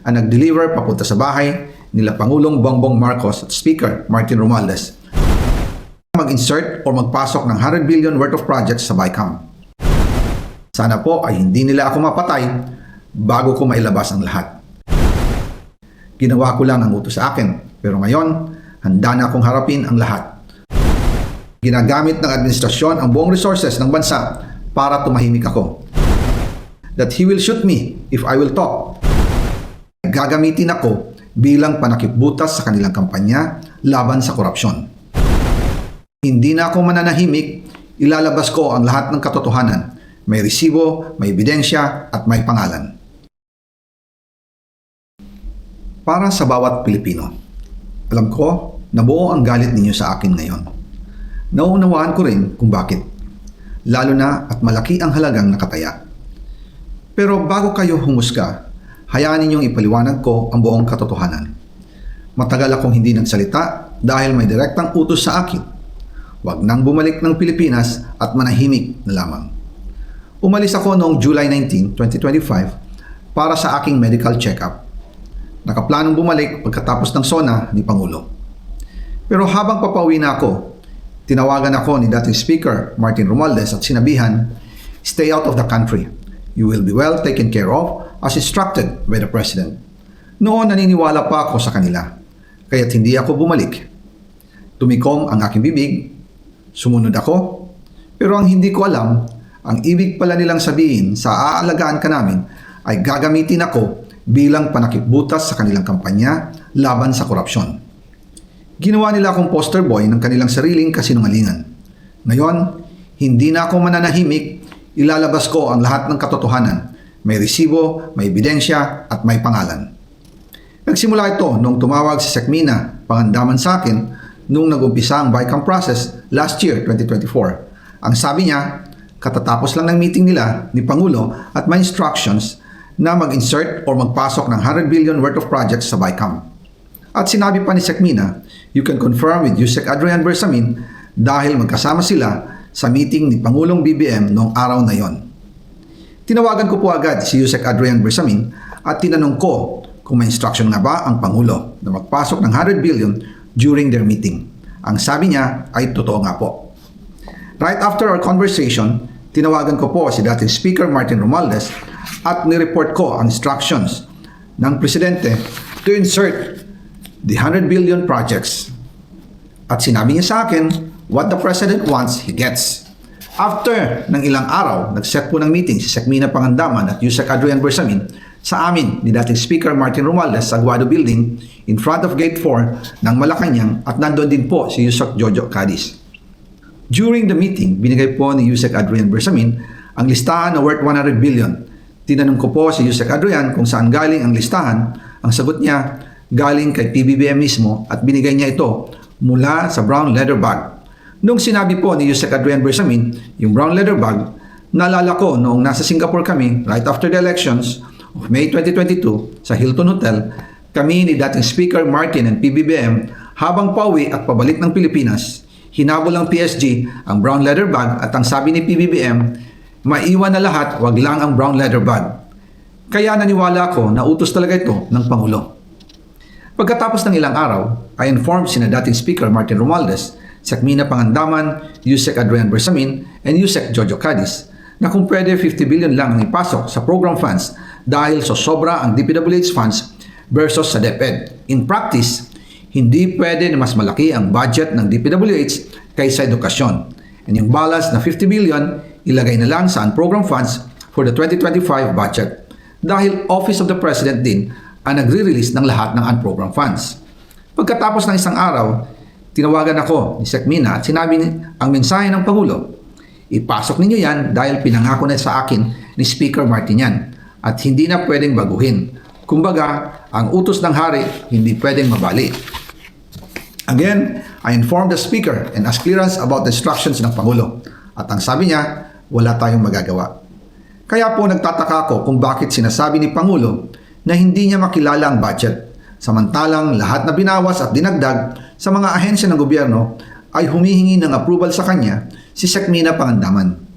ang nag-deliver papunta sa bahay nila Pangulong Bongbong Marcos at Speaker Martin Romualdez mag-insert o magpasok ng 100 billion worth of projects sa BICAM. Sana po ay hindi nila ako mapatay bago ko mailabas ang lahat. Ginawa ko lang ang utos sa akin, pero ngayon, handa na akong harapin ang lahat. Ginagamit ng administrasyon ang buong resources ng bansa para tumahimik ako. That he will shoot me if I will talk. Gagamitin ako bilang panakipbutas sa kanilang kampanya laban sa korupsyon. Hindi na ako mananahimik, ilalabas ko ang lahat ng katotohanan. May resibo, may ebidensya, at may pangalan. Para sa bawat Pilipino, alam ko na buo ang galit ninyo sa akin ngayon. Nauunawaan ko rin kung bakit, lalo na at malaki ang halagang nakataya. Pero bago kayo humusga, hayaan ninyong ipaliwanag ko ang buong katotohanan. Matagal akong hindi nagsalita dahil may direktang utos sa akin. Huwag nang bumalik ng Pilipinas at manahimik na lamang. Umalis ako noong July 19, 2025 para sa aking medical check-up. Nakaplanong bumalik pagkatapos ng SONA ni Pangulo. Pero habang papauwi na ako, tinawagan ako ni dating Speaker Martin Romualdez at sinabihan, "Stay out of the country. You will be well taken care of as instructed by the President." Noon naniniwala pa ako sa kanila, kaya't hindi ako bumalik. Tumikom ang aking bibig, sumunod ako, pero ang hindi ko alam, ang ibig pala nilang sabihin sa aalagaan ka namin ay gagamitin ako bilang panakipbutas sa kanilang kampanya laban sa korupsyon. Ginawa nila akong poster boy ng kanilang sariling kasinungalingan. Ngayon, hindi na ako mananahimik, ilalabas ko ang lahat ng katotohanan. May resibo, may ebidensya, at may pangalan. Nagsimula ito nung tumawag si Sekmina Pangandaman sa akin nung nag-umpisa ang BICAM process last year, 2024. Ang sabi niya, katatapos lang ng meeting nila ni Pangulo at may instructions na mag-insert o magpasok ng 100 billion worth of projects sa BICAM. At sinabi pa ni Sekmina, you can confirm with Yusek Adrian Bersamin dahil magkasama sila sa meeting ni Pangulong BBM noong araw na yon. Tinawagan ko po agad si Yusek Adrian Bersamin at tinanong ko kung may instruction nga ba ang Pangulo na magpasok ng 100 billion during their meeting. Ang sabi niya ay totoo nga po. Right after our conversation, tinawagan ko po si dating Speaker Martin Romualdez at nireport ko ang instructions ng Presidente to insert the 100 billion projects. At sinabi niya sa akin, what the President wants, he gets. After ng ilang araw, nag-set po ng meeting si Sekmina Pangandaman at Yusek Adrian Bersamin sa amin ni dating Speaker Martin Romualdez sa Aguado Building in front of Gate 4 ng Malacanang at nandoon din po si Yusek Jojo Cadiz. During the meeting, binigay po ni Yusek Adrian Bersamin ang listahan na worth 100 billion. Tinanong ko po si Yusek Adrian kung saan galing ang listahan. Ang sagot niya, galing kay PBBM mismo at binigay niya ito mula sa brown leather bag. Nung sinabi po ni Yusek Adrian Bersamin yung brown leather bag, naalala ko noong nasa Singapore kami right after the elections of May 2022 sa Hilton Hotel, kami ni dating Speaker Martin and PBBM habang pauwi at pabalik ng Pilipinas, hinabol ng PSG ang brown leather bag at ang sabi ni PBBM, maiwan na lahat, wag lang ang brown leather bag. Kaya naniwala ako na utos talaga ito ng Pangulo. Pagkatapos ng ilang araw, I informed sina dating Speaker Martin Romualdez, Sekmina Pangandaman, Yusek Adrian Bersamin, and Yusek Jojo Cadiz na kung pwede 50 billion lang ang ipasok sa program funds dahil so sobra ang DPWH funds versus sa DepEd. In practice, hindi pwede na mas malaki ang budget ng DPWH kaysa edukasyon. And yung balance na 50 billion, ilagay na lang sa program funds for the 2025 budget dahil Office of the President din ang nagre-release ng lahat ng unprogrammed funds. Pagkatapos ng isang araw, tinawagan ako ni Sekmina at sinabi ang mensahe ng Pangulo, ipasok ninyo yan dahil pinangako na sa akin ni Speaker Martin yan at hindi na pwedeng baguhin. Kumbaga, ang utos ng hari hindi pwedeng mabali. Again, I informed the Speaker and asked clearance about the instructions ng Pangulo. At ang sabi niya, wala tayong magagawa. Kaya po nagtataka ako kung bakit sinasabi ni Pangulo na hindi niya makilala ang budget, samantalang lahat na binawas at dinagdag sa mga ahensya ng gobyerno ay humihingi ng approval sa kanya si Sekmina Pangandaman.